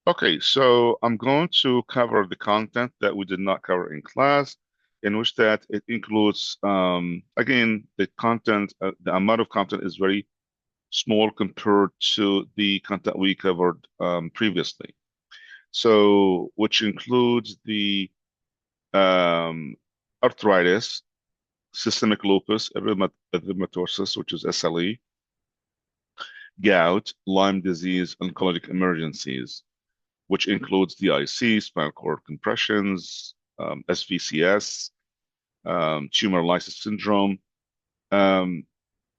Okay, so I'm going to cover the content that we did not cover in class, in which that it includes, again, the amount of content is very small compared to the content we covered previously. So, which includes the um, arthritis, systemic lupus, erythematosus, which is SLE, gout, Lyme disease, oncologic emergencies, which includes DIC, spinal cord compressions, SVCS, tumor lysis syndrome. Um,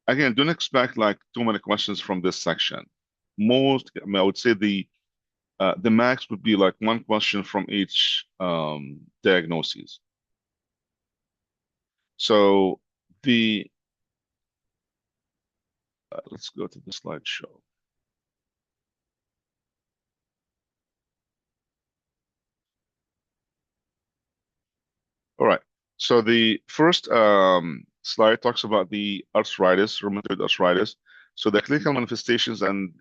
Again, don't expect like too many questions from this section. I would say the max would be like one question from each diagnosis. So the let's go to the slideshow. All right. So the first slide talks about the arthritis, rheumatoid arthritis. So the clinical manifestations and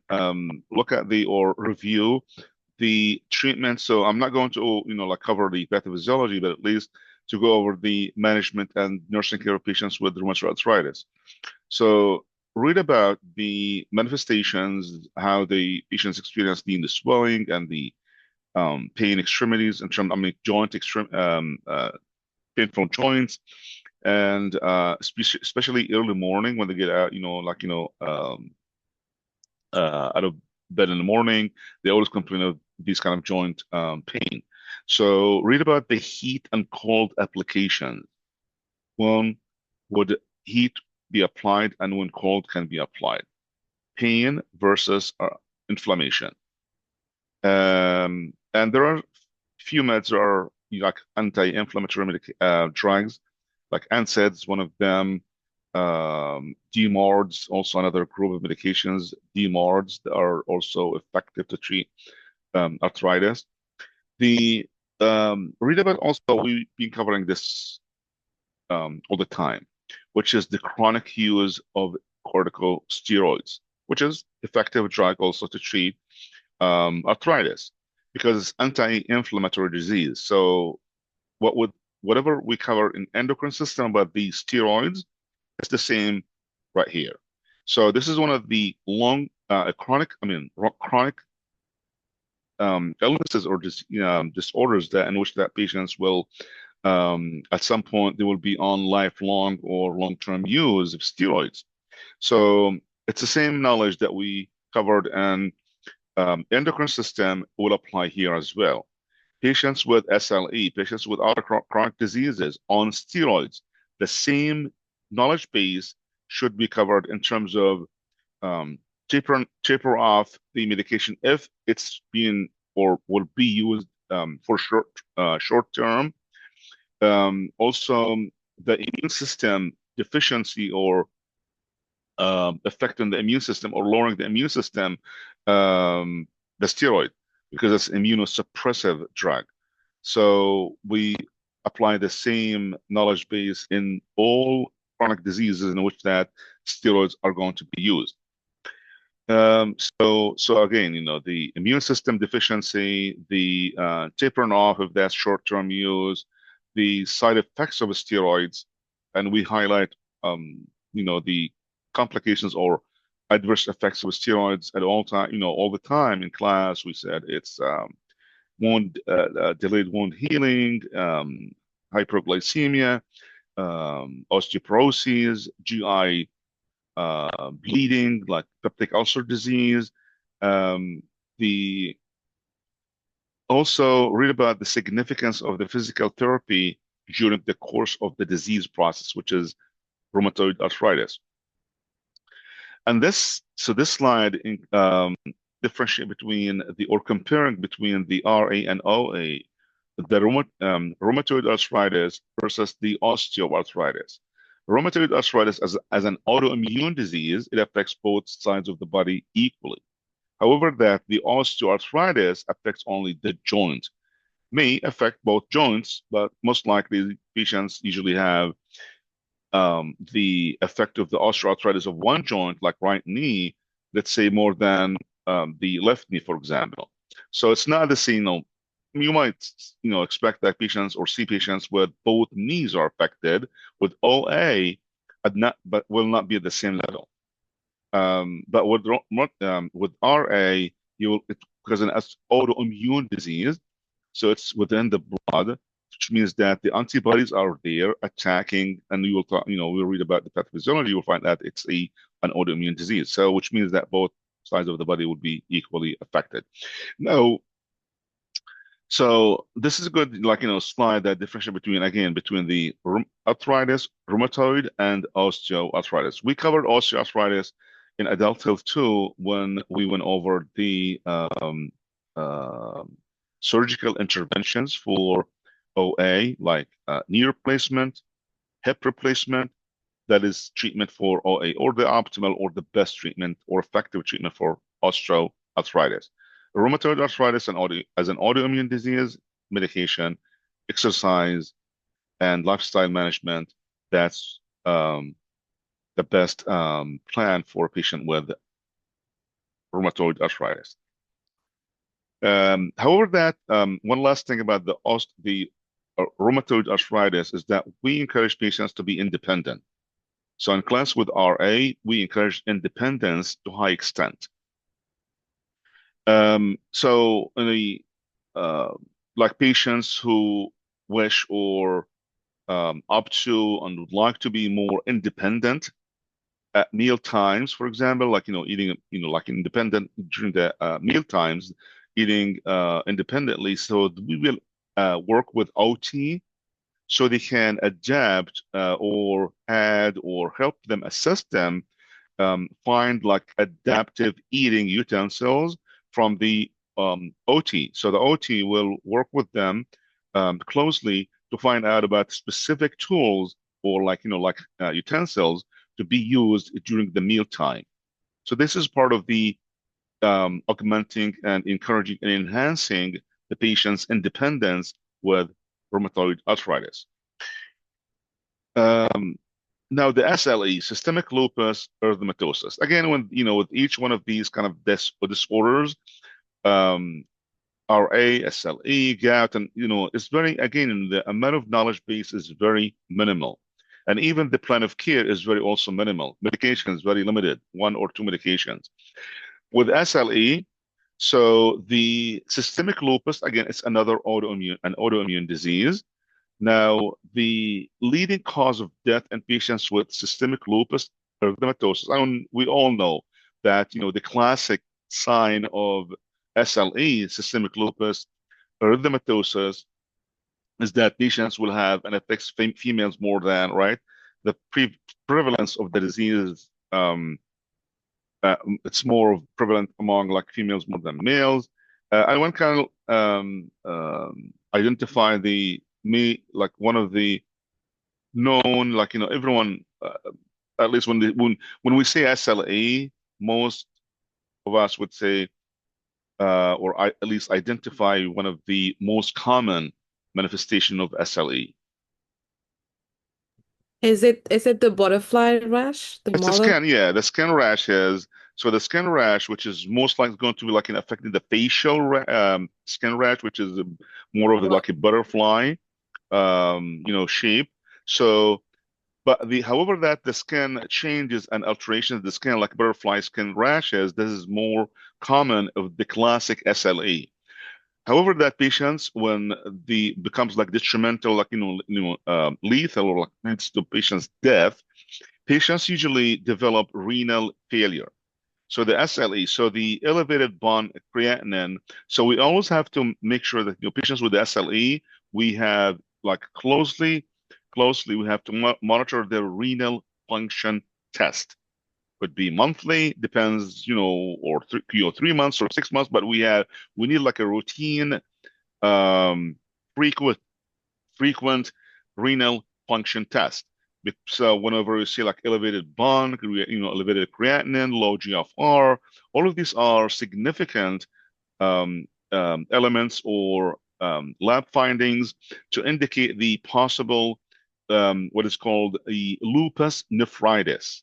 look at the or review the treatment. So I'm not going to, like cover the pathophysiology, but at least to go over the management and nursing care of patients with rheumatoid arthritis. So read about the manifestations, how the patients experience the swelling and the pain extremities in terms, joint extreme painful joints, and especially early morning when they get out, out of bed in the morning, they always complain of these kind of joint pain. So read about the heat and cold applications. When would heat be applied and when cold can be applied? Pain versus inflammation. And there are few meds that are like anti-inflammatory drugs, like NSAIDs, one of them. DMARDs, also another group of medications. DMARDs that are also effective to treat arthritis. The read about also we've been covering this all the time, which is the chronic use of corticosteroids, which is effective drug also to treat arthritis because it's anti-inflammatory disease. So whatever we cover in endocrine system about the steroids, it's the same right here. So this is one of the chronic illnesses or disorders that in which that patients will at some point they will be on lifelong or long-term use of steroids. So it's the same knowledge that we covered and endocrine system will apply here as well. Patients with SLE, patients with other chronic diseases on steroids, the same knowledge base should be covered in terms of um, taper off the medication if it's being or will be used for short term. Also, the immune system deficiency or affecting the immune system or lowering the immune system, the steroid, because it's immunosuppressive drug. So we apply the same knowledge base in all chronic diseases in which that steroids are going to be used. So again, the immune system deficiency, the tapering off of that short-term use, the side effects of steroids, and we highlight, the complications or adverse effects of steroids at all time, all the time in class. We said it's delayed wound healing, hyperglycemia, osteoporosis, GI bleeding, like peptic ulcer disease. Um, the Also read about the significance of the physical therapy during the course of the disease process, which is rheumatoid arthritis. And this slide differentiate between or comparing between the RA and OA, the rheumatoid arthritis versus the osteoarthritis. Rheumatoid arthritis as an autoimmune disease, it affects both sides of the body equally. However, that the osteoarthritis affects only the joint, may affect both joints, but most likely patients usually have the effect of the osteoarthritis of one joint, like right knee, let's say more than the left knee, for example. So it's not the same. You might expect that patients or see patients with both knees are affected with OA, but will not be at the same level. But with RA, because it's autoimmune disease, so it's within the blood, which means that the antibodies are there attacking, and you will talk, we'll read about the pathophysiology. You'll find that it's an autoimmune disease. So which means that both sides of the body would be equally affected. Now, so this is a good, slide that differentiate between the arthritis, rheumatoid, and osteoarthritis. We covered osteoarthritis in adult health too when we went over the uh, surgical interventions for OA, like knee replacement, hip replacement. That is treatment for OA, or the optimal or the best treatment or effective treatment for osteoarthritis. Rheumatoid arthritis as an autoimmune disease, medication, exercise, and lifestyle management. That's the best plan for a patient with rheumatoid arthritis. However, one last thing about the rheumatoid arthritis is that we encourage patients to be independent. So in class with RA, we encourage independence to high extent. So in the like patients who wish or opt to and would like to be more independent at meal times, for example, like eating like independent during the meal times, eating independently. So we will work with OT so they can adapt or add or help them assist them find like adaptive eating utensils from the OT. So the OT will work with them closely to find out about specific tools or utensils to be used during the meal time. So this is part of the augmenting and encouraging and enhancing the patient's independence with rheumatoid arthritis. Now the SLE, systemic lupus erythematosus. Again, with each one of these kind of disorders, RA, SLE, gout, and it's the amount of knowledge base is very minimal, and even the plan of care is very also minimal. Medication is very limited, one or two medications. With SLE, so the systemic lupus, again, it's an autoimmune disease. Now, the leading cause of death in patients with systemic lupus erythematosus, we all know that, the classic sign of SLE, systemic lupus erythematosus, is that patients will have, and affects females more than, right? The prevalence of the disease, it's more prevalent among like females more than males. I want kind of identify like one of the known, everyone, at least when we say SLE, most of us would say, at least identify one of the most common manifestation of SLE. Is it the butterfly rash, the It's the mother? skin, yeah, the skin rash is. So the skin rash, which is most likely going to be like affecting the facial skin rash, which is more of like a butterfly shape. So, but however that the skin changes and alterations of the skin, like butterfly skin rashes, this is more common of the classic SLE. However, that patients, when the becomes like detrimental, like lethal, or like leads to patient's death, patients usually develop renal failure. So the SLE, so the elevated bond creatinine. So we always have to make sure that patients with the SLE, we have like closely, we have to monitor their renal function test. Could be monthly, depends, or 3 months or 6 months, but we need like a routine, um, frequent, renal function test. So whenever you see like elevated bond, elevated creatinine, low GFR, all of these are significant elements or lab findings to indicate the possible what is called the lupus nephritis.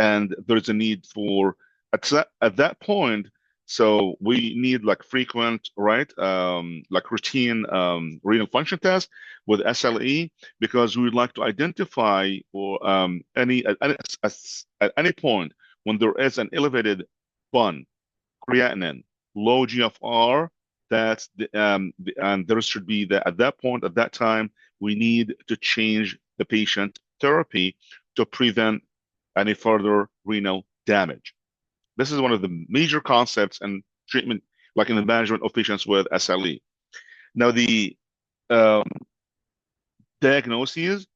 And there's a need for, at that point, So we need like frequent, right? Like routine renal function tests with SLE because we would like to identify or at any point when there is an elevated BUN, creatinine, low GFR, and there should be that at that point, at that time, we need to change the patient therapy to prevent any further renal damage. This is one of the major concepts in treatment, like in the management of patients with SLE. Now, the um, diagnoses,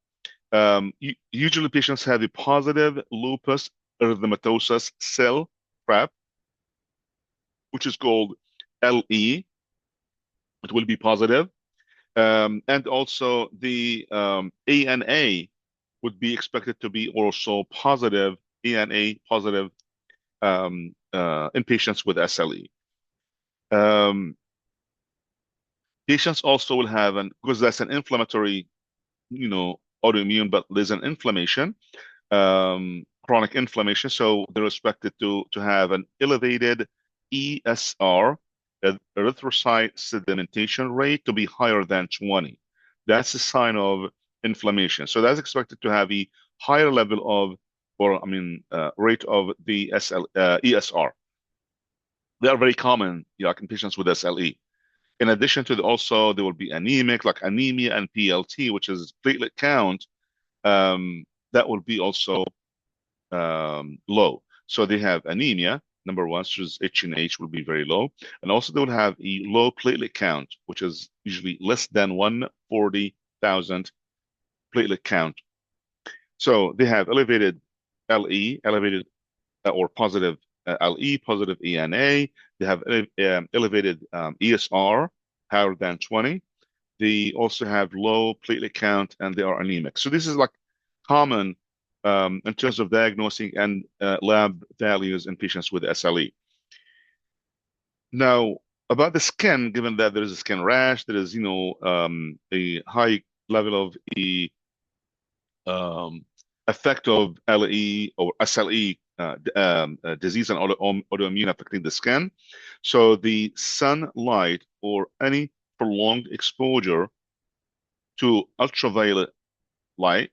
usually patients have a positive lupus erythematosus cell prep, which is called LE. It will be positive. And also the ANA would be expected to be also positive, ANA positive in patients with SLE. Patients also will have because that's an inflammatory, autoimmune, but there's an inflammation, chronic inflammation. So they're expected to have an elevated ESR, erythrocyte sedimentation rate, to be higher than 20. That's a sign of inflammation. So that's expected to have a higher level of, rate of the ESR. They are very common, like in patients with SLE. In addition to also, there will be anemic, like anemia and PLT, which is platelet count. That will be also low. So they have anemia, number one, which is H&H will be very low. And also they will have a low platelet count, which is usually less than 140,000 platelet count. So they have elevated LE, elevated or positive LE, positive ENA. They have elevated ESR, higher than 20. They also have low platelet count and they are anemic. So this is like common in terms of diagnosing and lab values in patients with SLE. Now, about the skin, given that there is a skin rash, there is, a high level of um, effect of LE or SLE disease and autoimmune affecting the skin. So the sunlight or any prolonged exposure to ultraviolet light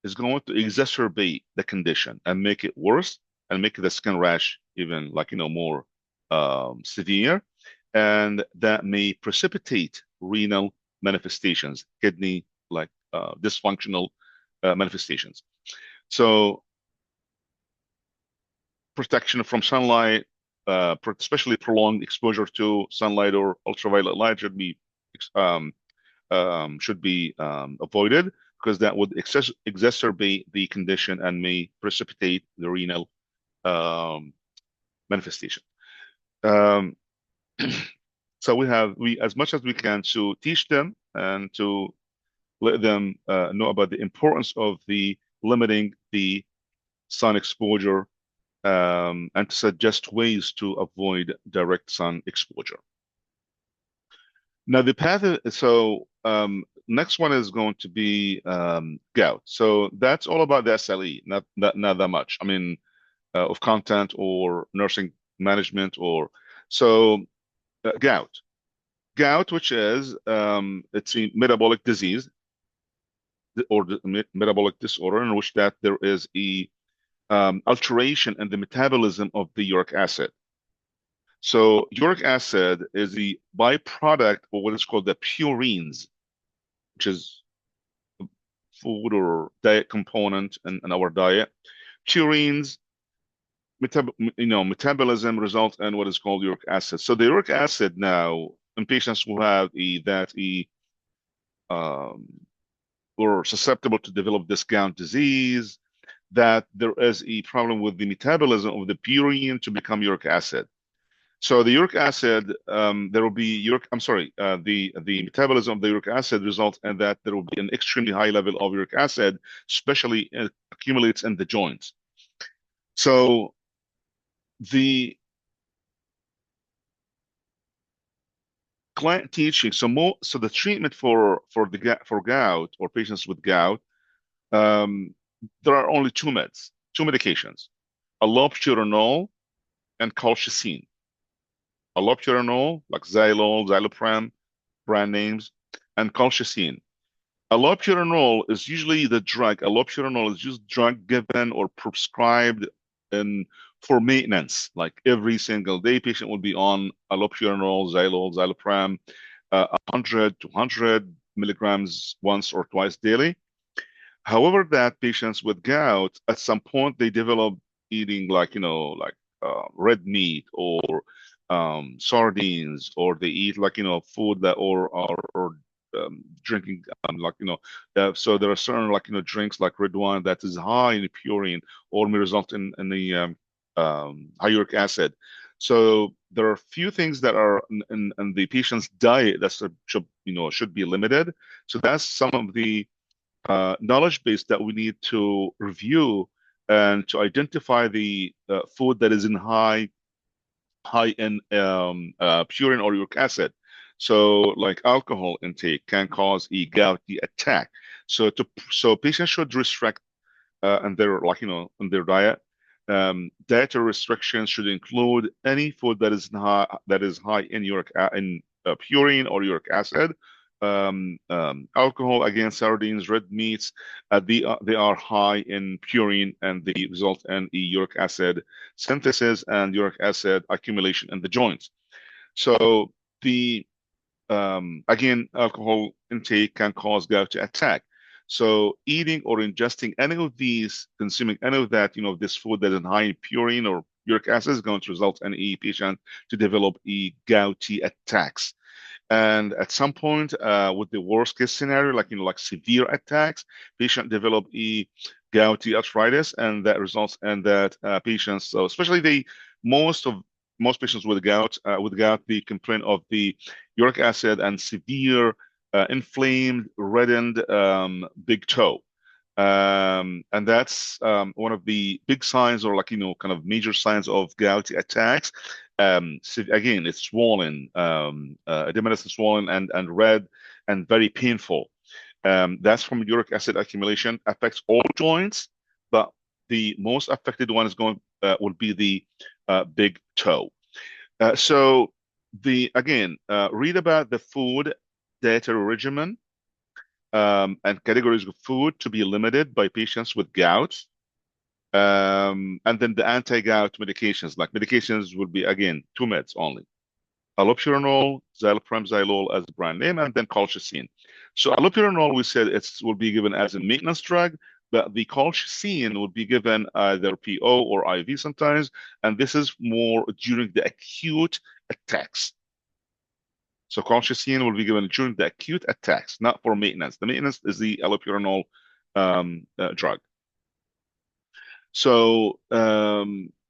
is going to exacerbate the condition and make it worse and make the skin rash even more severe. And that may precipitate renal manifestations, kidney dysfunctional manifestations. So protection from sunlight, especially prolonged exposure to sunlight or ultraviolet light should be avoided because that would exacerbate the condition and may precipitate the renal manifestation. So we as much as we can to teach them and to let them know about the importance of the limiting the sun exposure and to suggest ways to avoid direct sun exposure. Now the path, next one is going to be gout. So that's all about the SLE, not that much. Of content or nursing management gout. Gout, which is it's a metabolic disease or metabolic disorder in which that there is a alteration in the metabolism of the uric acid. So uric acid is the byproduct of what is called the purines, which is food or diet component in our diet. Purines, metabolism results in what is called uric acid. So the uric acid now in patients who have or susceptible to develop this gout disease, that there is a problem with the metabolism of the purine to become uric acid. So the uric acid, there will be the metabolism of the uric acid results in that there will be an extremely high level of uric acid, especially accumulates in the joints. So the client teaching, so the treatment for gout or patients with gout, there are only two medications, allopurinol and colchicine. allopurinol, like Xylol, Xylopram, brand names, and colchicine. Allopurinol is usually the drug. Allopurinol is just drug given or prescribed in for maintenance. Like every single day, patient will be on allopurinol, Xylol, Xylopram, 100 to 100 milligrams once or twice daily. However, that patients with gout, at some point, they develop eating like, red meat or sardines, or they eat like, food that or drinking so there are certain like, drinks like red wine that is high in purine or may result in the high uric acid. So there are a few things that are in the patient's diet that should be limited. So that's some of the knowledge base that we need to review and to identify the food that is in high in purine or uric acid. So, like alcohol intake can cause a gouty attack. So patients should restrict and their in their diet. Dietary restrictions should include any food that is high in purine or uric acid. Alcohol, again, sardines, red meats, they are high in purine and they result in a uric acid synthesis and uric acid accumulation in the joints. So the again, alcohol intake can cause gout to attack. So eating or ingesting any of these, consuming any of that, this food that is high in purine or uric acid is going to result in a patient to develop a gouty attacks. And at some point, with the worst case scenario, like severe attacks, patient develop a gouty arthritis, and that results in that patients, so especially most patients with gout, they complain of the uric acid and severe inflamed, reddened big toe. And that's one of the big signs or kind of major signs of gouty attacks. So again, it's swollen, edematous and swollen and red and very painful. That's from uric acid accumulation, affects all joints, but the most affected one is will be the big toe. So read about the food dietary regimen and categories of food to be limited by patients with gout. And then the anti-gout medications, like medications will be, again, two meds only. Allopurinol, Xylopram, Xylol as the brand name, and then colchicine. So allopurinol, we said it will be given as a maintenance drug, but the colchicine will be given either PO or IV sometimes, and this is more during the acute attacks. So colchicine will be given during the acute attacks, not for maintenance. The maintenance is the allopurinol drug. So,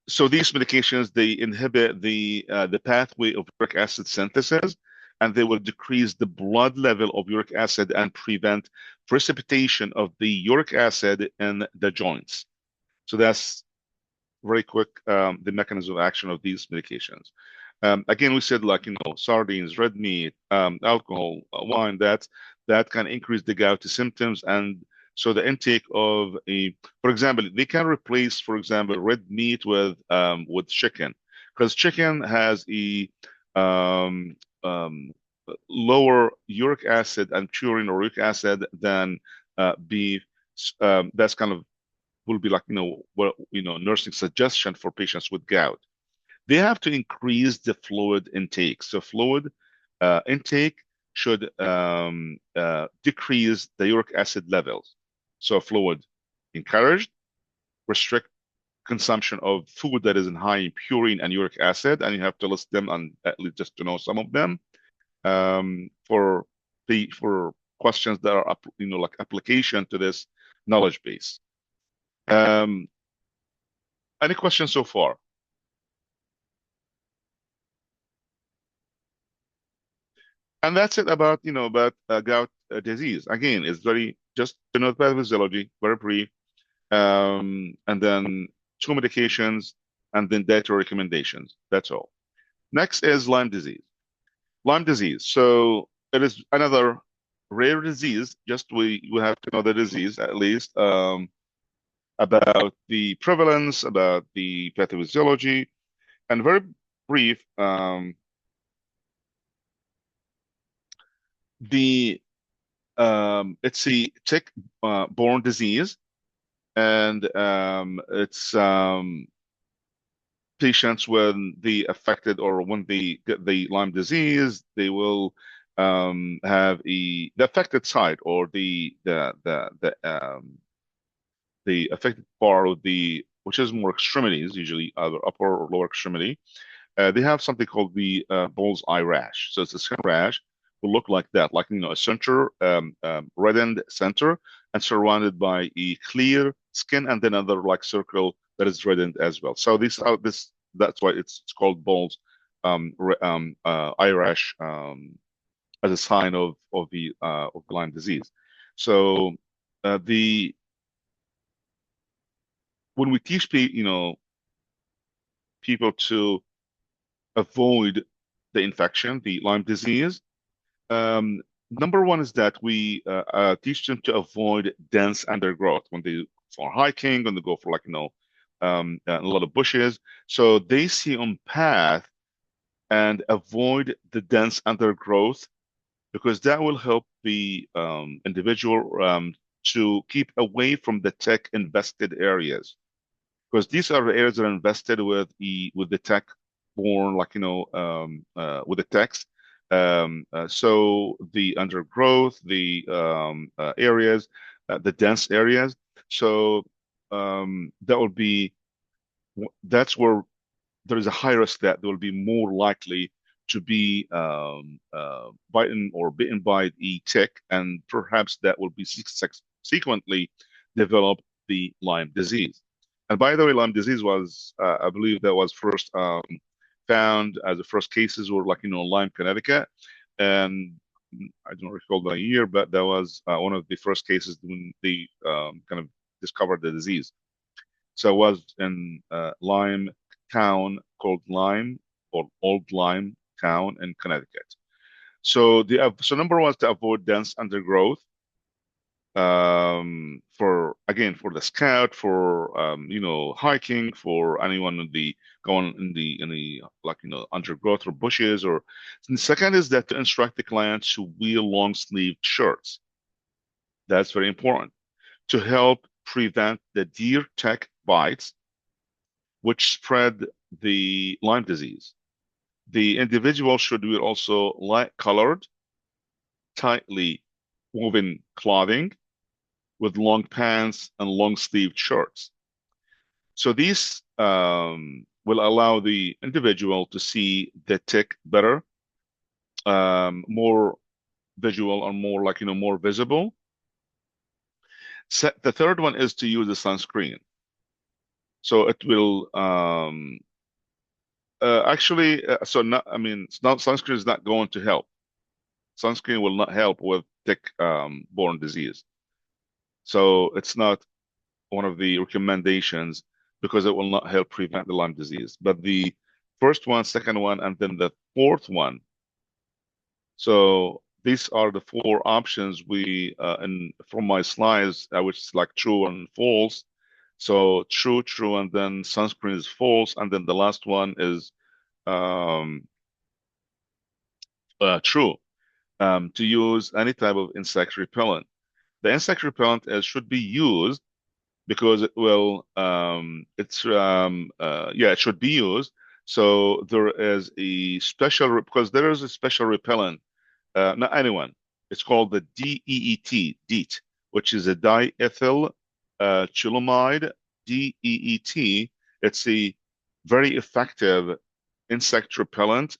so these medications, they inhibit the pathway of uric acid synthesis, and they will decrease the blood level of uric acid and prevent precipitation of the uric acid in the joints. So that's very quick, the mechanism of action of these medications. Again, we said sardines, red meat, alcohol, wine, that can increase the gouty symptoms. And so the intake of for example, they can replace, for example, red meat with chicken, because chicken has a lower uric acid and purine or uric acid than beef. That's kind of will be nursing suggestion for patients with gout. They have to increase the fluid intake. So fluid intake should decrease the uric acid levels. So fluid encouraged, restrict consumption of food that is in high in purine and uric acid, and you have to list them and at least just to know some of them for questions that are like application to this knowledge base. Any questions so far? And that's it about gout disease. Again, it's very just to know the pathophysiology, very brief, and then two medications, and then dietary recommendations. That's all. Next is Lyme disease. Lyme disease. So it is another rare disease. Just we have to know the disease at least, about the prevalence, about the pathophysiology, and very brief. the it's a tick-borne disease, and it's patients when they affected or when they get the Lyme disease, they will have the affected side or the affected part of the which is more extremities, usually either upper or lower extremity. They have something called the bull's eye rash. So it's a skin rash will look like that, like a center reddened center and surrounded by a clear skin and then another like circle that is reddened as well. So that's why it's called bull's eye rash as a sign of Lyme disease. So the when we teach people to avoid the infection, the Lyme disease. Number one is that we teach them to avoid dense undergrowth when they for hiking, when they go for a lot of bushes. So they see on path and avoid the dense undergrowth because that will help the individual to keep away from the tech invested areas because these are the areas that are invested with the tech born with the text. So the undergrowth, the areas, the dense areas. So that's where there is a high risk that they will be more likely to be bitten or bitten by the tick, and perhaps that will be subsequently develop the Lyme disease. And by the way, Lyme disease was, I believe, that was first found as the first cases were Lyme, Connecticut, and I don't recall the year, but that was one of the first cases when they kind of discovered the disease. So it was in Lyme town called Lyme or Old Lyme town in Connecticut. So so number one is to avoid dense undergrowth. For the scout, for hiking, for anyone going in the undergrowth or bushes. Or and the second is that to instruct the clients to wear long sleeved shirts. That's very important to help prevent the deer tick bites, which spread the Lyme disease. The individual should wear also light colored, tightly woven clothing with long pants and long sleeved shirts. So these will allow the individual to see the tick better, more visual or more more visible. The third one is to use the sunscreen. So it will actually, so not, I mean, it's not sunscreen is not going to help. Sunscreen will not help with tick-borne disease. So it's not one of the recommendations because it will not help prevent the Lyme disease. But the first one, second one, and then the fourth one. So these are the four options and from my slides, which is like true and false. So true, true, and then sunscreen is false, and then the last one is um, true. To use any type of insect repellent. The insect repellent should be used because it will it should be used. So there is a special because there is a special repellent, not anyone. It's called the DEET, which is a diethyl chulamide, DEET. It's a very effective insect repellent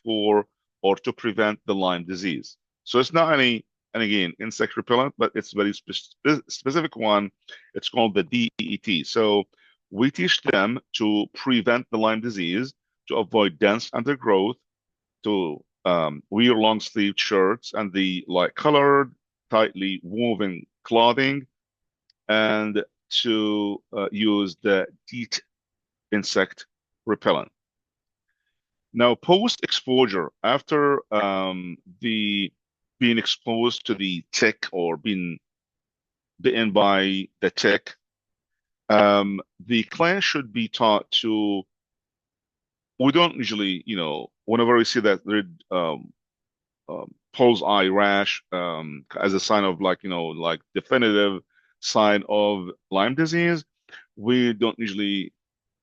for or to prevent the Lyme disease. So it's not any, and again, insect repellent, but it's very specific one. It's called the DEET. So we teach them to prevent the Lyme disease, to avoid dense undergrowth, to wear long sleeved shirts and the light colored, tightly woven clothing, and to use the DEET insect repellent. Now, post-exposure, after the being exposed to the tick or being bitten by the tick, the client should be taught to. We don't usually, whenever we see that red bullseye rash as a sign of like, like definitive sign of Lyme disease, we don't usually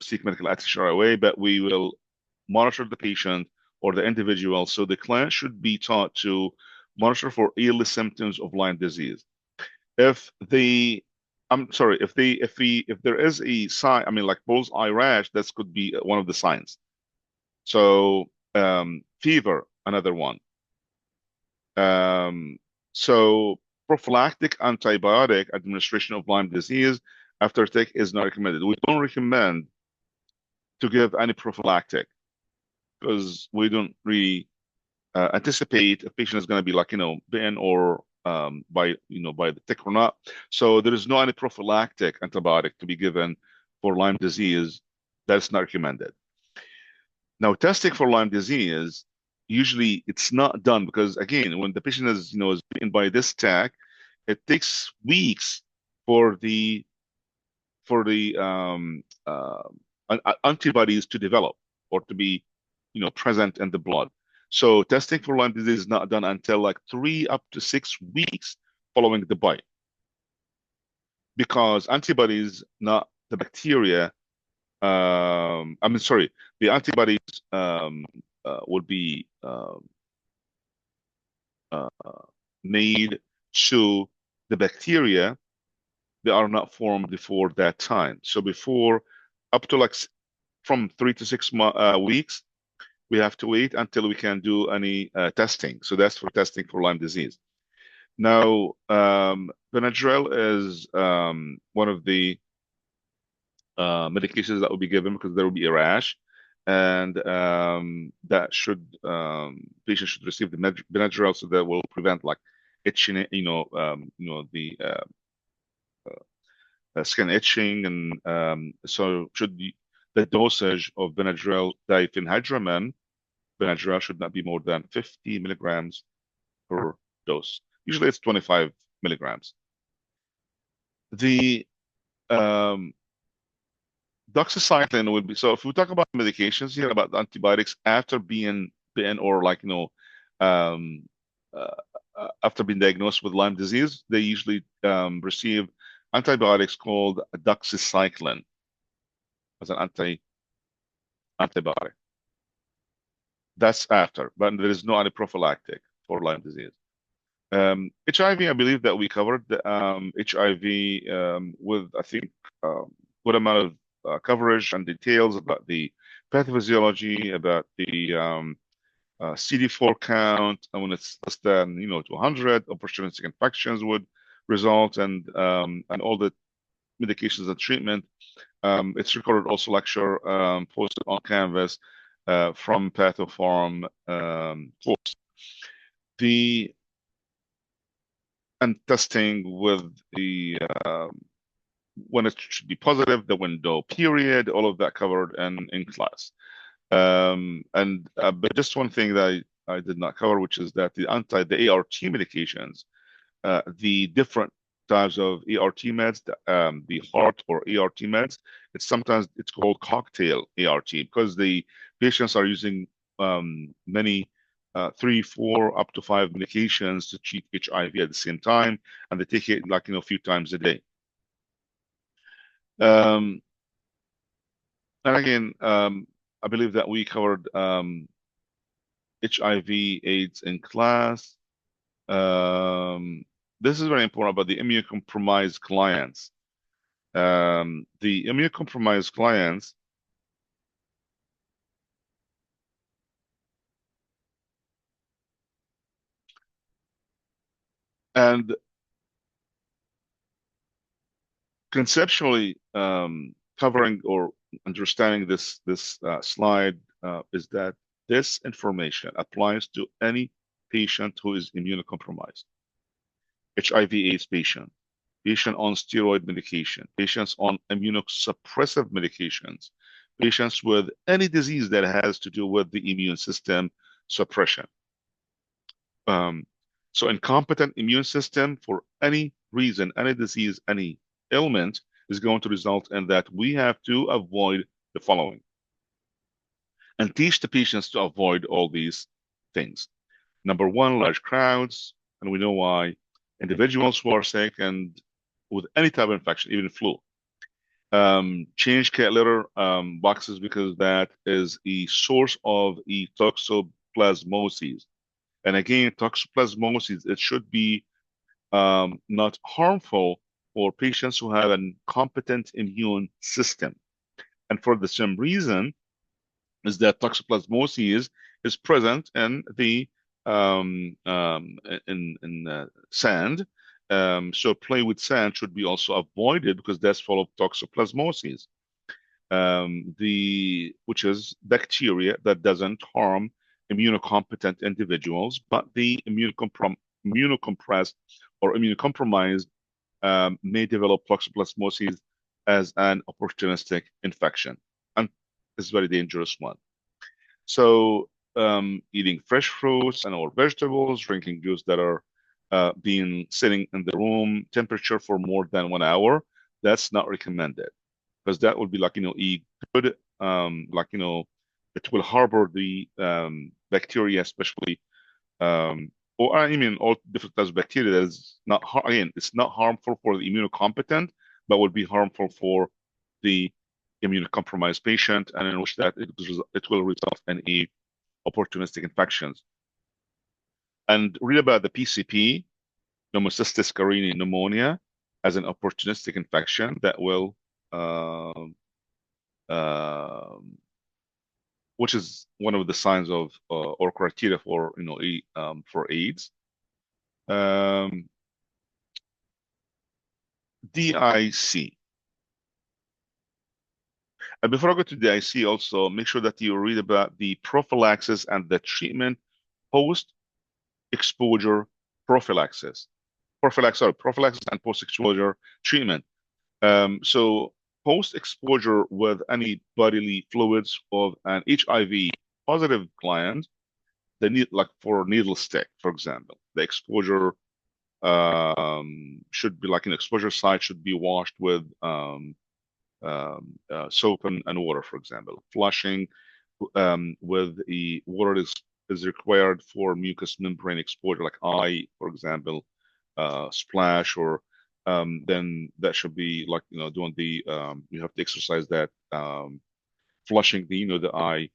seek medical attention right away, but we will monitor the patient or the individual. So the client should be taught to monitor for early symptoms of Lyme disease. If the I'm sorry, if there is a sign, I mean like bullseye rash, that could be one of the signs. So fever, another one. Um, so prophylactic antibiotic administration of Lyme disease after tick is not recommended. We don't recommend to give any prophylactic because we don't really anticipate a patient is going to be like, bitten or by the tick or not. So there is no any prophylactic antibiotic to be given for Lyme disease. That's not recommended. Now, testing for Lyme disease, usually it's not done because again, when the patient is bitten by this tick, it takes weeks for the antibodies to develop or to be, present in the blood. So testing for Lyme disease is not done until like 3 up to 6 weeks following the bite, because antibodies, not the bacteria. I mean, sorry, the antibodies will be uh, made to the bacteria. They are not formed before that time. So before, up to like from 3 to 6 weeks, we have to wait until we can do any testing. So that's for testing for Lyme disease. Now, Benadryl is one of the medications that will be given because there will be a rash, and that patients should receive the Benadryl so that will prevent like itching, the skin itching, and so the dosage of Benadryl diphenhydramine Benadryl should not be more than 50 milligrams per dose. Usually it's 25 milligrams. The um, doxycycline would be, so if we talk about medications here, about antibiotics after being bitten or like, um, uh, after being diagnosed with Lyme disease, they usually receive antibiotics called doxycycline as an antibiotic. That's after, but there is no any prophylactic for Lyme disease. HIV, I believe that we covered the HIV with, I think, good amount of coverage and details about the pathophysiology, about the CD4 count, and when it's less than 200, opportunistic infections would result, and all the medications and treatment. It's recorded also lecture posted on Canvas from Pathopharm course. And testing with the when it should be positive, the window period, all of that covered in class. But just one thing that I did not cover, which is that the ART medications, the different types of ART meds, the heart or ART meds, it's called cocktail ART because the patients are using many 3, 4, up to 5 medications to treat HIV at the same time, and they take it like a few times a day. And again, I believe that we covered HIV/AIDS in class. This is very important about the immunocompromised clients. The immunocompromised clients and conceptually covering or understanding this slide is that this information applies to any patient who is immunocompromised. HIV/AIDS patient, patient on steroid medication, patients on immunosuppressive medications, patients with any disease that has to do with the immune system suppression. So incompetent immune system for any reason, any disease, any ailment is going to result in that we have to avoid the following and teach the patients to avoid all these things. Number one, large crowds, and we know why. Individuals who are sick and with any type of infection, even flu. Change cat litter boxes because that is a source of a toxoplasmosis. And again, toxoplasmosis, it should be not harmful for patients who have a competent immune system. And for the same reason is that toxoplasmosis is present in the sand. So play with sand should be also avoided because that's full of toxoplasmosis, which is bacteria that doesn't harm immunocompetent individuals, but the immunocompressed or immunocompromised may develop toxoplasmosis as an opportunistic infection, and it's a very dangerous one. So, eating fresh fruits and or vegetables, drinking juice that are being sitting in the room temperature for more than 1 hour, that's not recommended because that would be like, a good, like, it will harbor the bacteria, especially, or I mean, all different types of bacteria that is not, again, it's not harmful for the immunocompetent, but would be harmful for the immunocompromised patient, and in which that it will result in a opportunistic infections. And read about the PCP, pneumocystis carinii pneumonia, as an opportunistic infection that will, which is one of the signs of or criteria for for AIDS. DIC. And before I go to DIC, also make sure that you read about the prophylaxis and the treatment post-exposure prophylaxis. Prophylaxis and post-exposure treatment. So post-exposure with any bodily fluids of an HIV positive client, they need, like for needle stick, for example, the exposure should be like an exposure site should be washed with soap and water, for example. Flushing with the water is required for mucous membrane exposure, like eye, for example, splash, or then that should be like, doing the, you have to exercise that, flushing the eye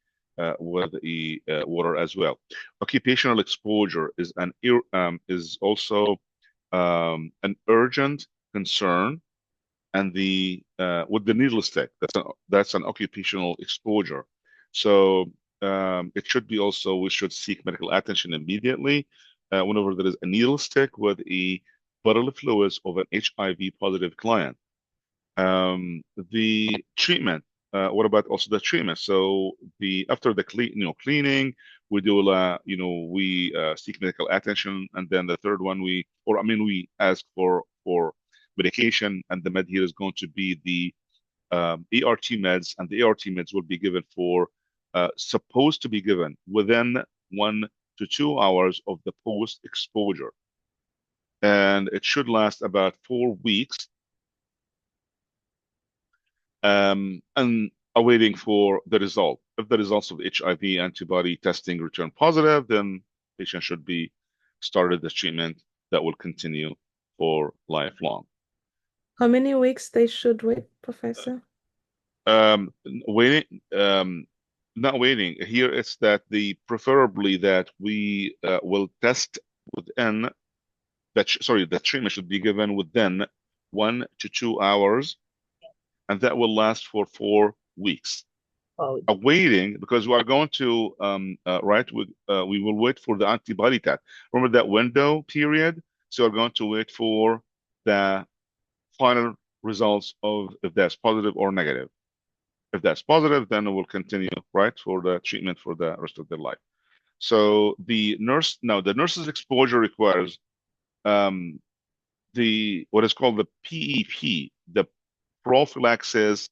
with the water as well. Occupational exposure is also an urgent concern, and the with the needle stick, that's an occupational exposure. So it should be also, we should seek medical attention immediately whenever there is a needle stick with a bodily fluids of an HIV positive client. The treatment. What about also the treatment? So after the cleaning, we do we seek medical attention, and then the third one we ask for medication, and the med here is going to be the ART meds, and the ART meds will be given supposed to be given within 1 to 2 hours of the post exposure, and it should last about 4 weeks. And awaiting for the result. If the results of HIV antibody testing return positive, then patient should be started the treatment that will continue for lifelong. How many weeks they should wait, Professor? Waiting, not waiting. Here it's that preferably that we will test within the treatment should be given within 1 to 2 hours, and that will last for 4 weeks. Oh, Awaiting, because we are going to we will wait for the antibody test. Remember that window period? So we're going to wait for the final results of if that's positive or negative. If that's positive, then it will continue, right, for the treatment for the rest of their life. So the nurse's exposure requires what is called the PEP, the prophylaxis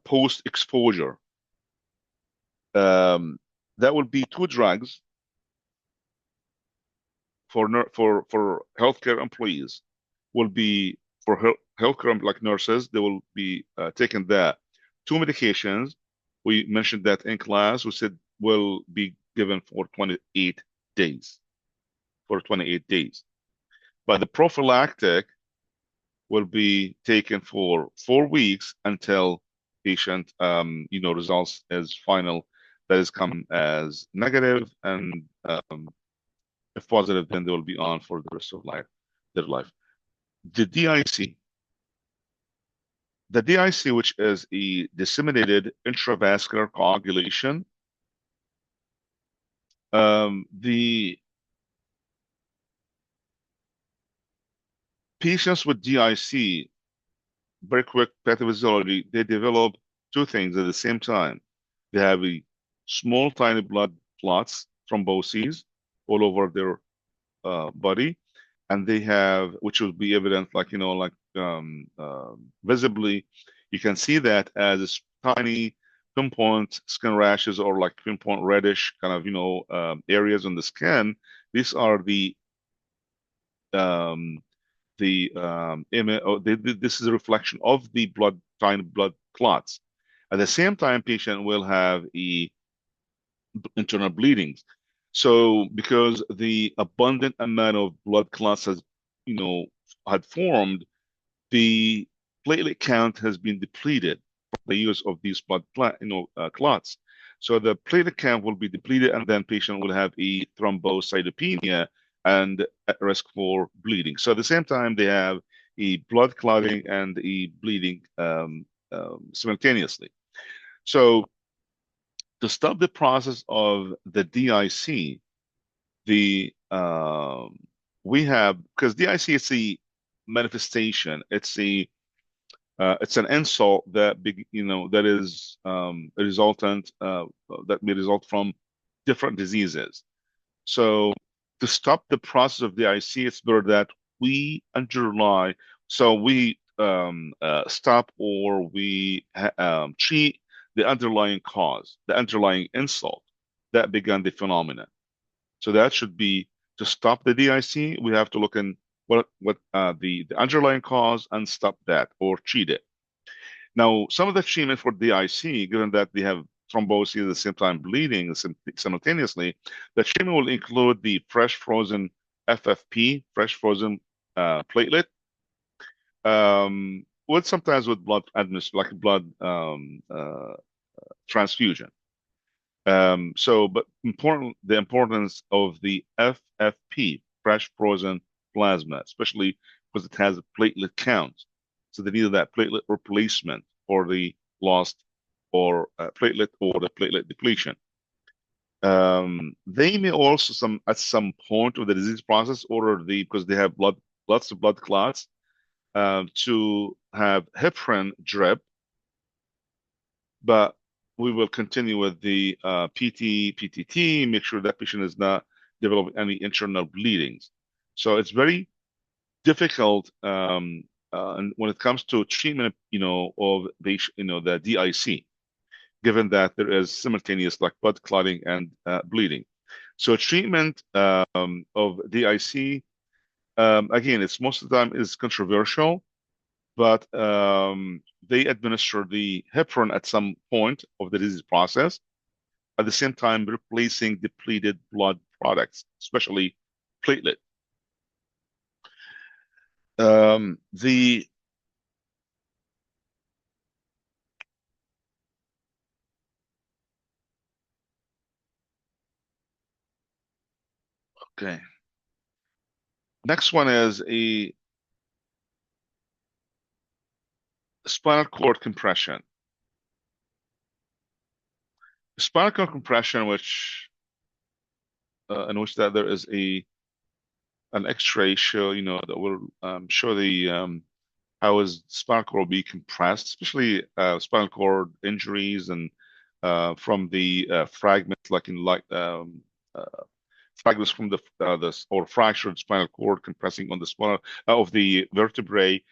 post-exposure. That will be 2 drugs for healthcare employees. Will be for healthcare like nurses. They will be taking the 2 medications. We mentioned that in class. We said will be given for 28 days. For 28 days. But the prophylactic will be taken for 4 weeks until patient, results as final, that is come as negative, and if positive, then they will be on for the rest of their life. The DIC, which is a disseminated intravascular coagulation, the patients with DIC, very quick pathophysiology, they develop two things at the same time. They have a small, tiny blood clots, thromboses, all over their body, and they have, which will be evident, visibly, you can see that as tiny pinpoint skin rashes, or like pinpoint reddish kind of areas on the skin. These are this is a reflection of the tiny blood clots. At the same time, patient will have internal bleedings. So because the abundant amount of blood clots had formed, the platelet count has been depleted from the use of these clots. So the platelet count will be depleted, and then patient will have a thrombocytopenia and at risk for bleeding. So at the same time, they have a blood clotting and a bleeding simultaneously. So to stop the process of the DIC, we have, because DIC is a manifestation, it's an insult that that is a resultant that may result from different diseases. So to stop the process of DIC, it's better that we underlie, so we stop, or we treat the underlying cause, the underlying insult that began the phenomenon. So that should be, to stop the DIC, we have to look in what the underlying cause and stop that, or treat it. Now, some of the treatment for DIC, given that they have thrombosis at the same time bleeding simultaneously, the treatment will include the fresh frozen FFP, fresh frozen platelet, sometimes with blood transfusion. But the importance of the FFP, fresh frozen plasma, especially because it has a platelet count. So they need that platelet replacement for the lost or platelet, or the platelet depletion. They may also at some point of the disease process order because they have lots of blood clots, to have heparin drip, but we will continue with the PTT, make sure that patient is not developing any internal bleedings. So it's very difficult, and when it comes to treatment, of the DIC, given that there is simultaneous blood clotting and bleeding. So treatment of DIC, again, it's most of the time is controversial, but they administer the heparin at some point of the disease process, at the same time replacing depleted blood products, especially platelet. Okay. Next one is a spinal cord compression. Spinal cord compression, in which that there is an X-ray show, that will show the how is spinal cord will be compressed, especially spinal cord injuries, and from the fragments, fragments from the or fractured spinal cord compressing on the spinal of the vertebrae,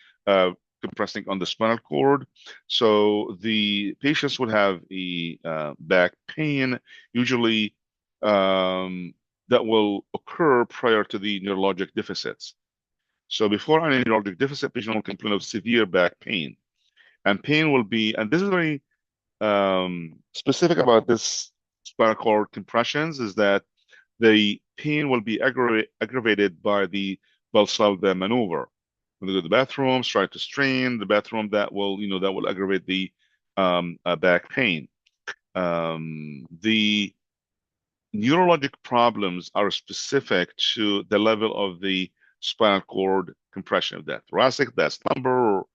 compressing on the spinal cord. So the patients would have a back pain, usually that will occur prior to the neurologic deficits. So before any neurologic deficit, patient will complain of severe back pain, and pain will be, and this is very specific about this spinal cord compressions is that the pain will be aggravated by the Valsalva maneuver. When they go to the bathroom, try to strain the bathroom, that will, that will aggravate the back pain. The neurologic problems are specific to the level of the spinal cord compression of that thoracic, that's lumbar,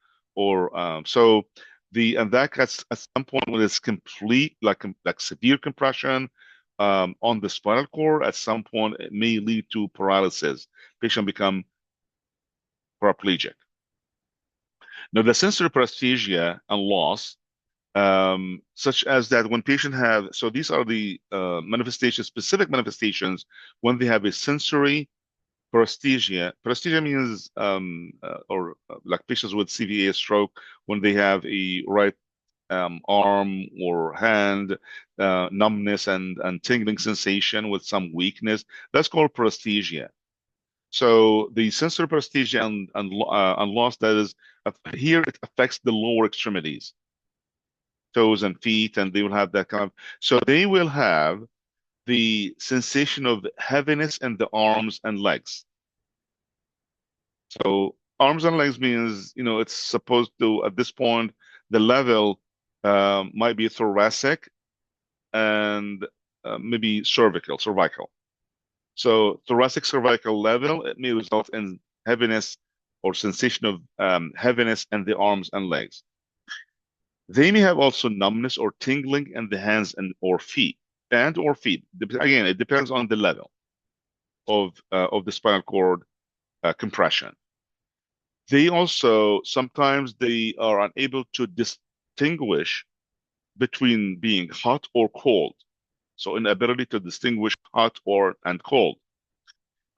so and that gets at some point when it's complete, like severe compression on the spinal cord. At some point, it may lead to paralysis. Patient become paraplegic. Now, the sensory paresthesia and loss, such as that when patient have, so these are the manifestations, specific manifestations when they have a sensory paresthesia. Paresthesia means, like patients with CVA stroke, when they have a right arm or hand numbness and tingling sensation with some weakness. That's called paresthesia. So the sensory paresthesia and loss, that is, here it affects the lower extremities, toes and feet, and they will have that kind of, so they will have the sensation of heaviness in the arms and legs. So arms and legs means, it's supposed to, at this point, the level might be thoracic and maybe cervical. So thoracic cervical level, it may result in heaviness or sensation of heaviness in the arms and legs. They may have also numbness or tingling in the hands or feet. Again, it depends on the level of the spinal cord compression. They also, sometimes they are unable to distinguish between being hot or cold. So inability to distinguish hot and cold.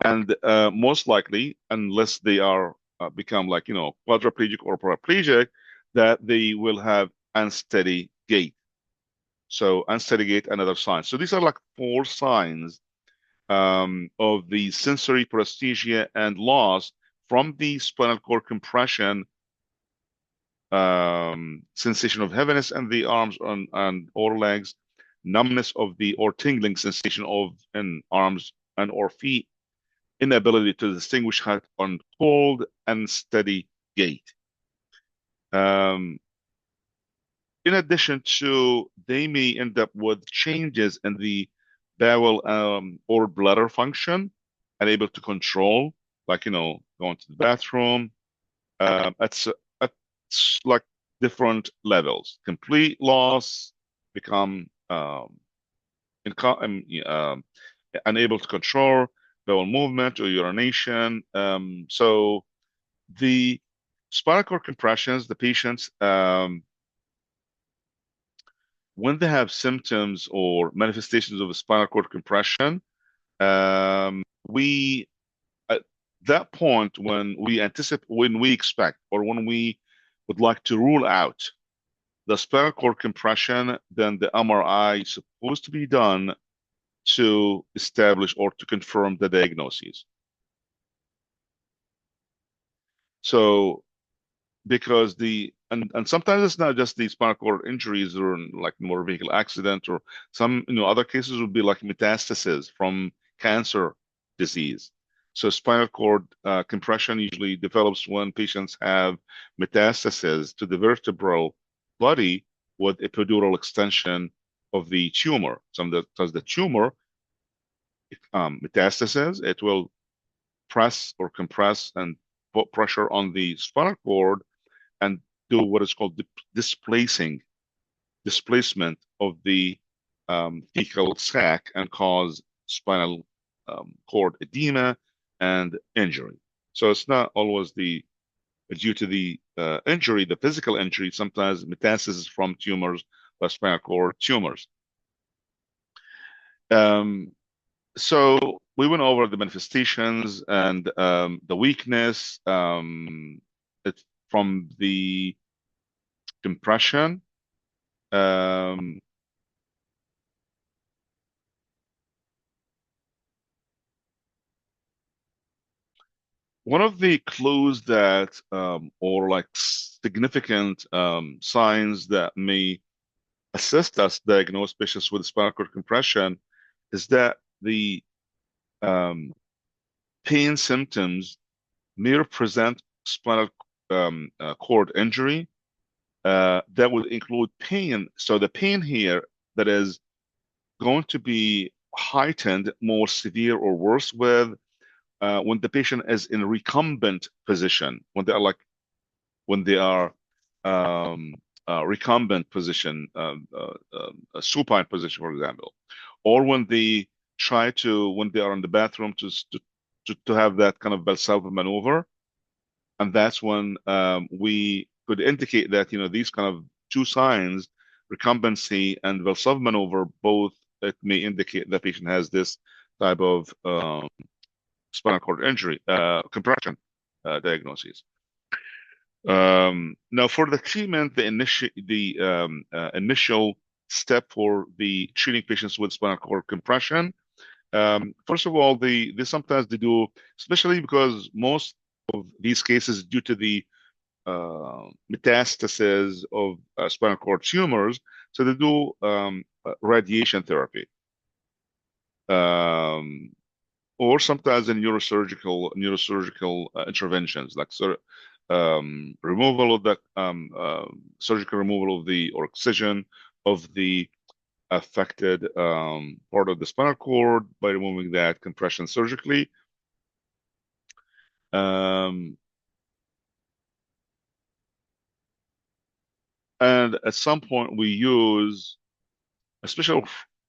And most likely, unless they are become like, quadriplegic or paraplegic, that they will have unsteady gait. So unsteady gait, another sign. So these are like 4 signs of the sensory paresthesia and loss from the spinal cord compression, sensation of heaviness in the arms or legs, numbness or tingling sensation in arms and or feet, inability to distinguish hot and cold, and steady gait. In addition to, they may end up with changes in the bowel or bladder function, unable to control, like, going to the bathroom. It's like different levels. Complete loss, become unable to control bowel movement or urination. So the spinal cord compressions, the patients, when they have symptoms or manifestations of a spinal cord compression, we at that point, when we expect, or when we would like to rule out the spinal cord compression, then the MRI is supposed to be done to establish or to confirm the diagnosis. So because and sometimes it's not just the spinal cord injuries or like motor vehicle accident, or some other cases would be like metastasis from cancer disease. So spinal cord compression usually develops when patients have metastasis to the vertebral body with epidural extension of the tumor. Because the tumor metastasis, it will press or compress and put pressure on the spinal cord and do what is called displacement of the fecal sac, and cause spinal cord edema and injury. So it's not always due to the injury, the physical injury. Sometimes metastasis from tumors, like spinal cord tumors. So we went over the manifestations and the weakness from the compression. One of the clues that, or like significant signs that may assist us diagnose patients with spinal cord compression is that the um, pain symptoms may represent spinal cord injury that would include pain. So the pain here that is going to be heightened, more severe or worse with when the patient is in recumbent position, when they are um, recumbent position, a supine position, for example, or when they when they are in the bathroom to have that kind of Valsalva maneuver, and that's when we could indicate that these kind of two signs, recumbency and Valsalva maneuver, both it may indicate the patient has this type of spinal cord injury compression diagnoses. Now, for the treatment, initial step for the treating patients with spinal cord compression, first of all, they sometimes they do, especially because most of these cases due to the metastasis of spinal cord tumors, so they do radiation therapy. Or sometimes in neurosurgical interventions, like removal of the surgical removal of the or excision of the affected part of the spinal cord by removing that compression surgically. And at some point we use, especially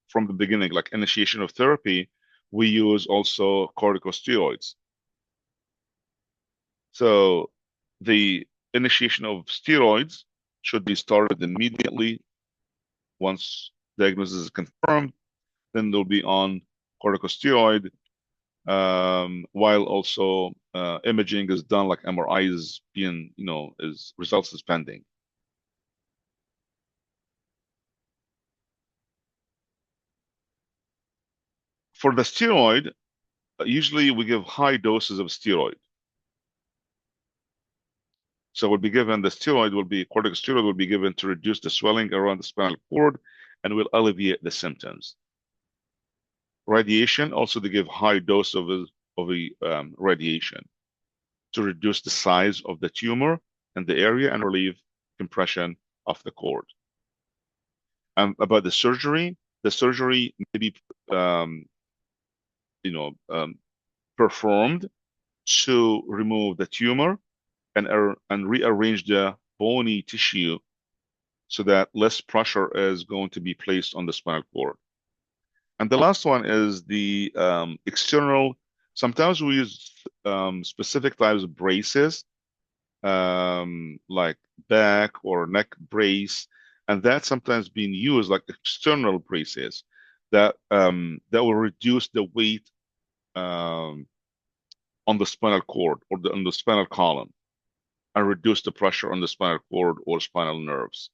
from the beginning, like initiation of therapy, we use also corticosteroids. So the initiation of steroids should be started immediately once diagnosis is confirmed. Then they'll be on corticosteroid, while also imaging is done, like MRI is being, results is pending. For the steroid, usually we give high doses of steroid. So will be given corticosteroid will be given to reduce the swelling around the spinal cord and will alleviate the symptoms. Radiation, also to give high dose of radiation to reduce the size of the tumor in the area and relieve compression of the cord. About the surgery may be performed to remove the tumor and rearrange the bony tissue so that less pressure is going to be placed on the spinal cord. And the last one is the external. Sometimes we use specific types of braces, like back or neck brace, and that's sometimes being used like external braces that will reduce the weight on the spinal cord or on the spinal column and reduce the pressure on the spinal cord or spinal nerves.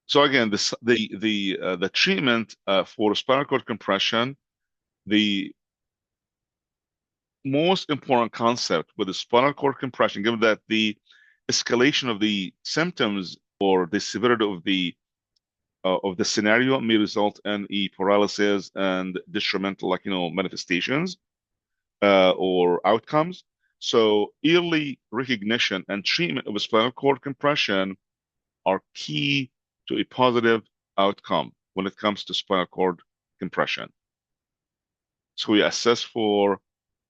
So again, the treatment for spinal cord compression, the most important concept with the spinal cord compression, given that the escalation of the symptoms or the severity of the scenario may result in a paralysis and detrimental, manifestations or outcomes. So early recognition and treatment of spinal cord compression are key to a positive outcome when it comes to spinal cord compression. So we assess for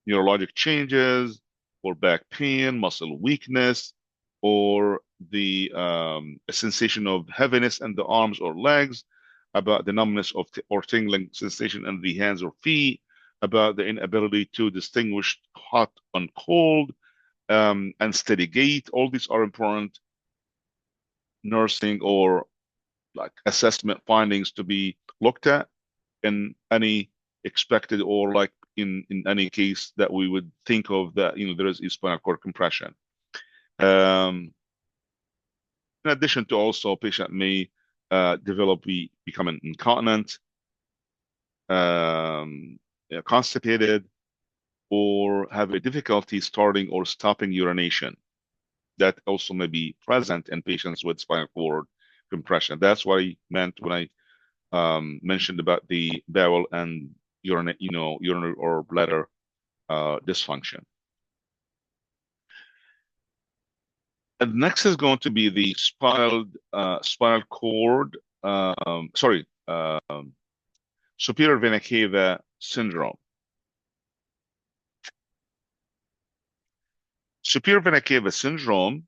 neurologic changes, or back pain, muscle weakness, or the sensation of heaviness in the arms or legs, about the numbness or tingling sensation in the hands or feet, about the inability to distinguish hot and cold, and steady gait. All these are important nursing or like assessment findings to be looked at in any expected or like in any case that we would think of that there is a spinal cord compression. In addition to also patient may becoming incontinent, constipated, or have a difficulty starting or stopping urination. that also may be present in patients with spinal cord compression. That's what I meant when I mentioned about the bowel and urinary or bladder dysfunction. And next is going to be the spinal cord, superior vena cava syndrome. Superior vena cava syndrome,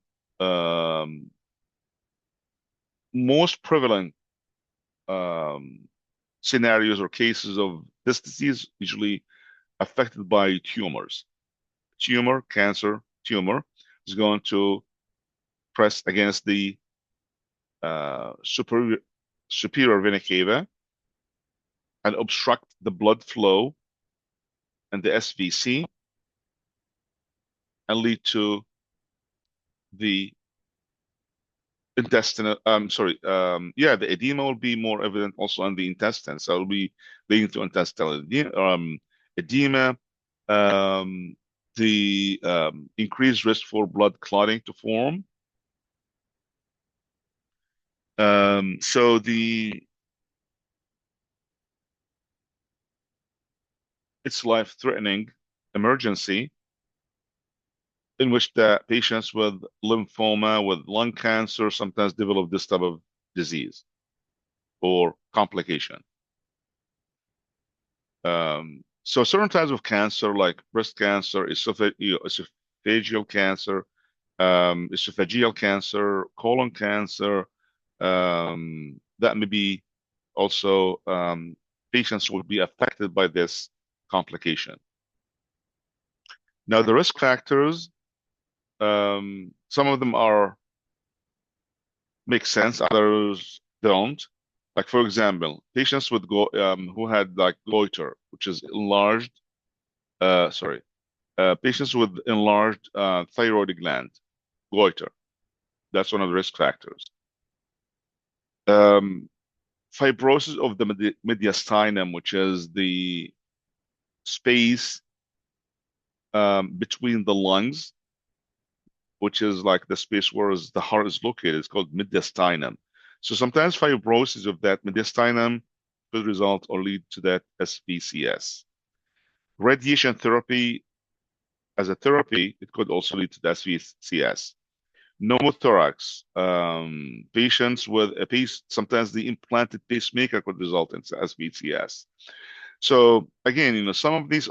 most prevalent scenarios or cases of this disease usually affected by tumors. Cancer tumor is going to press against the superior vena cava and obstruct the blood flow and the SVC and lead to the intestinal, the edema will be more evident also on the intestines. So it'll be leading to intestinal edema, the increased risk for blood clotting to form. So it's life-threatening emergency in which the patients with lymphoma, with lung cancer, sometimes develop this type of disease or complication. So certain types of cancer, like breast cancer, esophageal cancer, esophageal cancer, colon cancer, that may be also patients will be affected by this complication. Now, the risk factors, some of them make sense, others don't. Like, for example, patients with who had like goiter, which is enlarged, patients with enlarged thyroid gland, goiter. That's one of the risk factors. Fibrosis of the mediastinum, which is the space between the lungs, which is like the space where the heart is located. It's called mediastinum. So sometimes fibrosis of that mediastinum could result or lead to that SVCS. Radiation therapy as a therapy, it could also lead to the SVCS. Pneumothorax, patients with sometimes the implanted pacemaker could result in SVCS. So again, some of these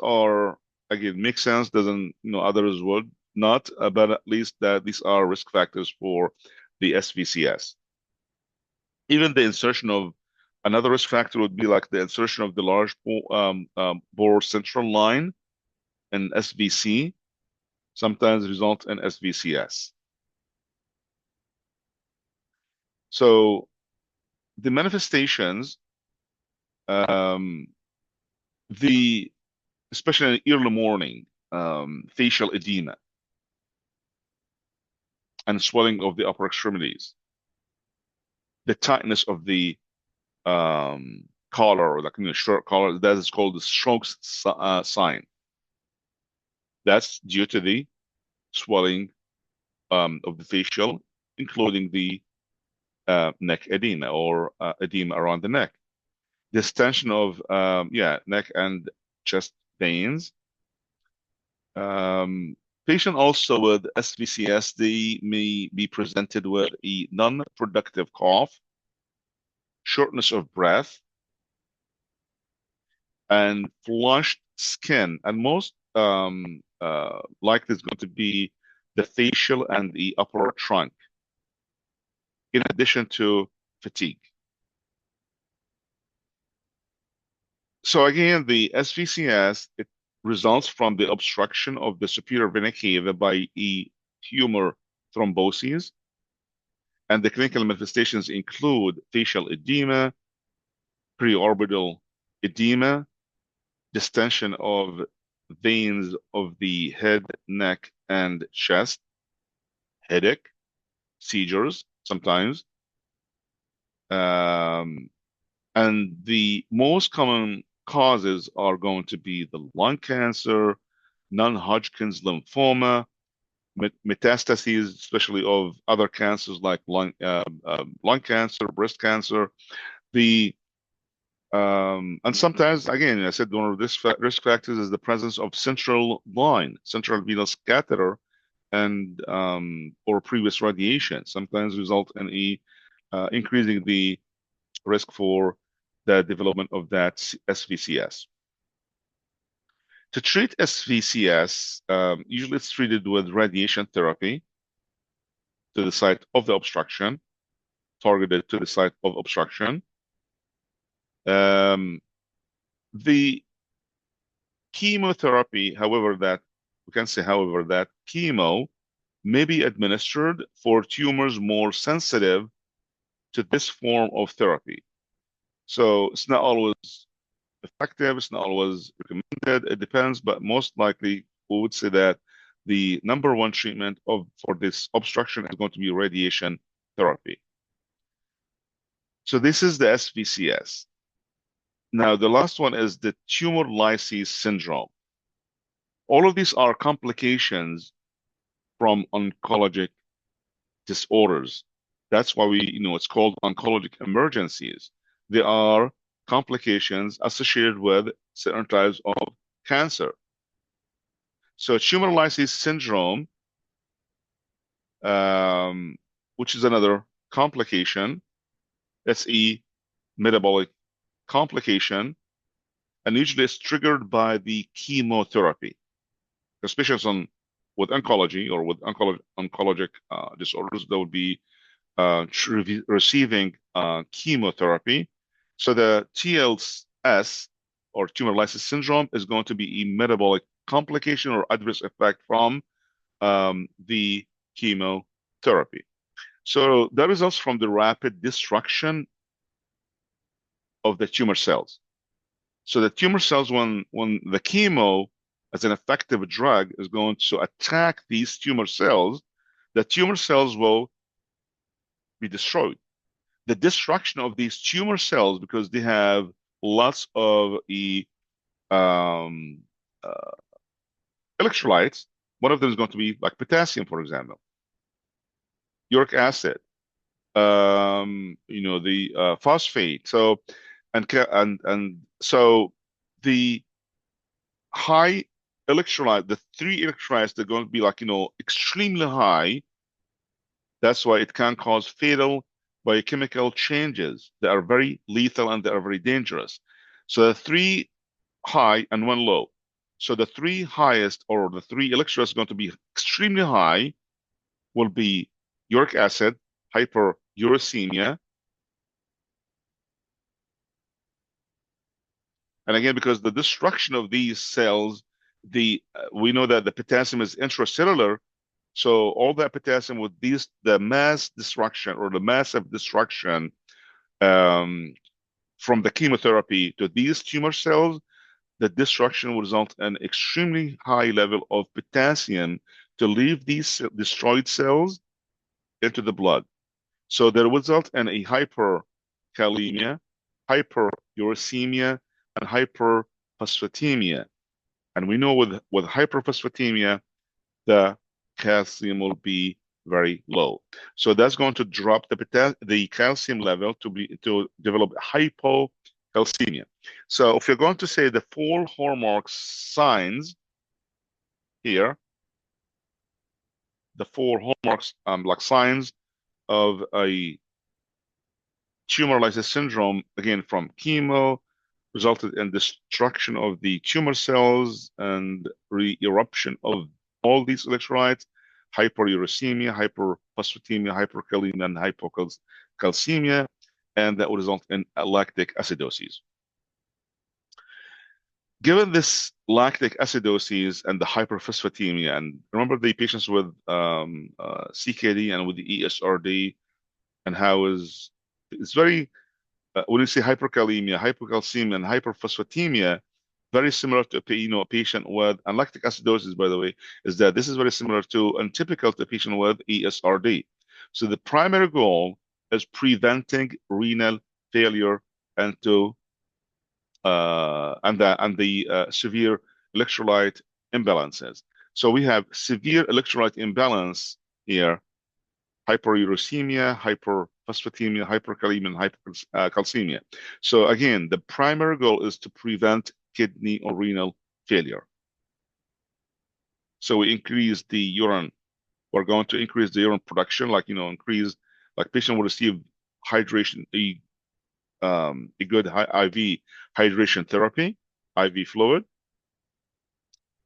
make sense, doesn't, others would not, but at least that these are risk factors for the SVCS. Even the insertion of another risk factor would be like the insertion of the large bore central line in SVC, sometimes result in SVCS. So the manifestations, especially in early morning, facial edema and swelling of the upper extremities, the tightness of the collar, or like short collar, that is called the Stroke's sign. That's due to the swelling of the facial, including the neck edema or edema around the neck. Distension of neck and chest veins. Patient also with SVCS, they may be presented with a non-productive cough, shortness of breath, and flushed skin. And most likely is going to be the facial and the upper trunk, in addition to fatigue. So again, the SVCS, it results from the obstruction of the superior vena cava by a tumor thrombosis. And the clinical manifestations include facial edema, preorbital edema, distension of veins of the head, neck, and chest, headache, seizures sometimes. And the most common causes are going to be the lung cancer, non-Hodgkin's lymphoma, metastases, especially of other cancers like lung cancer, breast cancer. And sometimes, again, I said one of the risk factors is the presence of central venous catheter, and or previous radiation. Sometimes result in increasing the risk for the development of that SVCS. To treat SVCS, usually it's treated with radiation therapy to the site of the obstruction, targeted to the site of obstruction. The chemotherapy, however, that chemo may be administered for tumors more sensitive to this form of therapy. So it's not always effective, it's not always recommended, it depends, but most likely we would say that the number one treatment for this obstruction is going to be radiation therapy. So this is the SVCS. Now, the last one is the tumor lysis syndrome. All of these are complications from oncologic disorders. That's why it's called oncologic emergencies. They are complications associated with certain types of cancer. So tumor lysis syndrome, which is another complication, it's a metabolic complication, and usually it's triggered by the chemotherapy. Especially with oncology or with oncologic disorders, they would be receiving chemotherapy. So the TLS, or tumor lysis syndrome, is going to be a metabolic complication or adverse effect from the chemotherapy. So that results from the rapid destruction of the tumor cells. So the tumor cells, when the chemo as an effective drug is going to attack these tumor cells, the tumor cells will be destroyed. The destruction of these tumor cells, because they have lots of electrolytes, one of them is going to be like potassium, for example, uric acid, the phosphate. So so the high electrolyte, the three electrolytes, they're going to be like extremely high. That's why it can cause fatal biochemical changes that are very lethal and that are very dangerous. So the three high and one low. So the three highest, or the three electrolytes going to be extremely high, will be uric acid, hyperuricemia. And again, because the destruction of these cells, we know that the potassium is intracellular. So all that potassium with the mass destruction or the massive destruction from the chemotherapy to these tumor cells, the destruction will result in extremely high level of potassium to leave these destroyed cells into the blood. So they result in a hyperkalemia, hyperuricemia, and hyperphosphatemia. And we know with hyperphosphatemia, the calcium will be very low. So that's going to drop the calcium level to develop hypocalcemia. So if you're going to say the 4 hallmark signs here, the 4 hallmarks like signs of a tumor lysis syndrome, again from chemo, resulted in destruction of the tumor cells and re-eruption of all these electrolytes: hyperuricemia, hyperphosphatemia, hyperkalemia, and hypocalcemia, and that would result in lactic acidosis. Given this lactic acidosis and the hyperphosphatemia, and remember the patients with CKD and with the ESRD, and how it's very when you say hyperkalemia, hypocalcemia, and hyperphosphatemia, very similar to a patient with, and lactic acidosis, by the way, is that this is very similar to and typical to a patient with ESRD. So the primary goal is preventing renal failure and the severe electrolyte imbalances. So we have severe electrolyte imbalance here, hyperuricemia, hyperphosphatemia, hyperkalemia, and hypercalcemia. So again, the primary goal is to prevent kidney or renal failure. So we increase the urine. We're going to increase the urine production, like, increase, like patient will receive hydration, a good IV hydration therapy, IV fluid,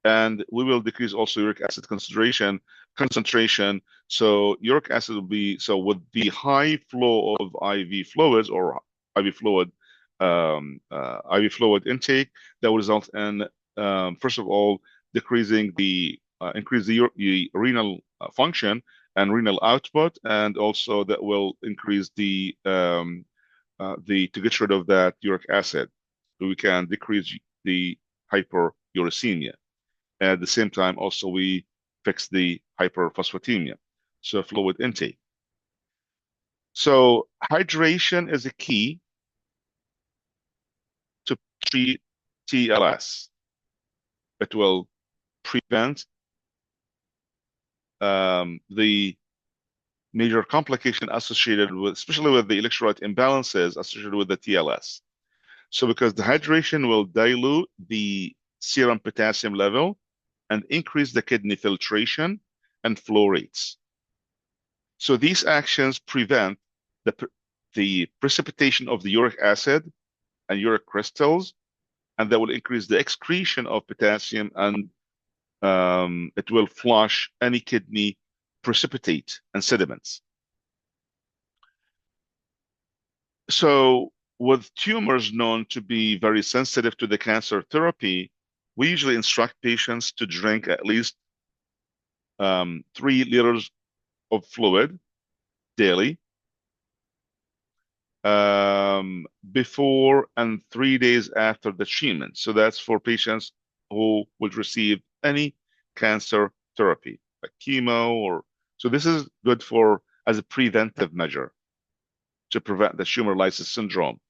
and we will decrease also uric acid concentration. So uric acid will be, so with the high flow of IV fluids or IV fluid, IV fluid intake, that will result in, first of all, decreasing increase the renal function and renal output, and also that will increase to get rid of that uric acid. So we can decrease the hyperuricemia. At the same time, also we fix the hyperphosphatemia, so fluid intake. So hydration is a key to treat TLS. It will prevent the major complication associated with, especially with the electrolyte imbalances associated with the TLS. So because the hydration will dilute the serum potassium level and increase the kidney filtration and flow rates. So these actions prevent the precipitation of the uric acid and uric crystals, and that will increase the excretion of potassium, and it will flush any kidney precipitate and sediments. So with tumors known to be very sensitive to the cancer therapy, we usually instruct patients to drink at least 3 liters of fluid daily, before and 3 days after the treatment. So that's for patients who would receive any cancer therapy, like chemo, or so this is good for as a preventive measure to prevent the tumor lysis syndrome.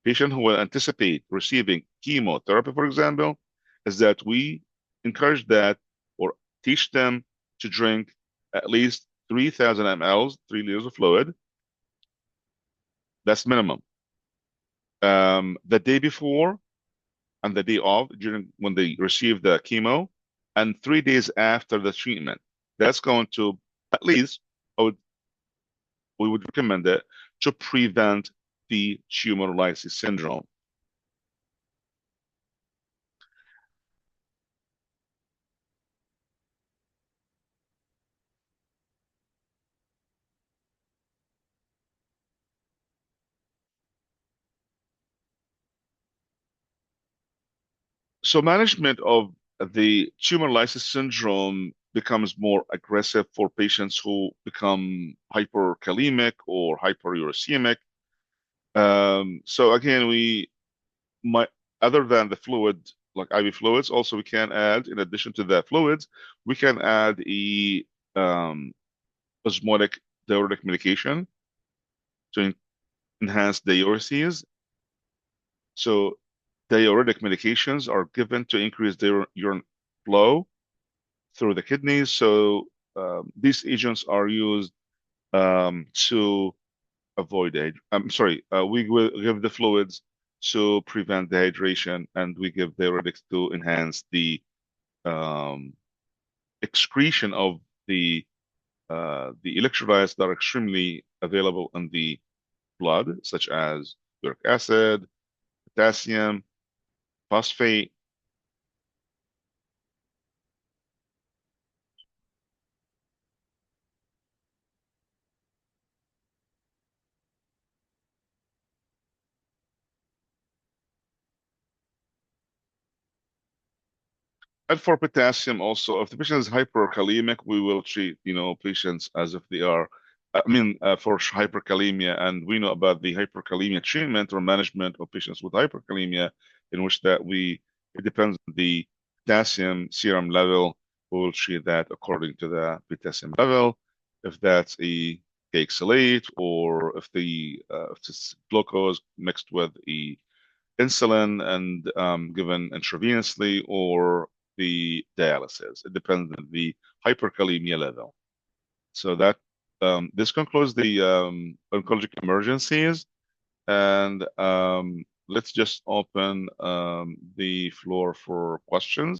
Patient who will anticipate receiving chemotherapy, for example, is that we encourage that or teach them to drink at least 3,000 mLs, 3 liters of fluid. That's minimum. The day before and the day of, during when they receive the chemo, and 3 days after the treatment. That's going to at least, we would recommend it to prevent the tumor lysis syndrome. So management of the tumor lysis syndrome becomes more aggressive for patients who become hyperkalemic or hyperuricemic. So again, we might, other than the fluid, like IV fluids, also we can add, in addition to the fluids, we can add a osmotic diuretic medication to enhance diuresis. So diuretic medications are given to increase the urine flow through the kidneys. So these agents are used to avoid I'm sorry, we will give the fluids to prevent dehydration, and we give diuretics to enhance the um, excretion of the electrolytes that are extremely available in the blood, such as uric acid, potassium, phosphate. And for potassium also, if the patient is hyperkalemic, we will treat, patients as if they are, for hyperkalemia, and we know about the hyperkalemia treatment or management of patients with hyperkalemia, in which it depends on the potassium serum level. We will treat that according to the potassium level. If that's a oxalate, or if it's glucose mixed with insulin and given intravenously, or the dialysis. It depends on the hyperkalemia level. So that this concludes the oncologic emergencies. And let's just open the floor for questions.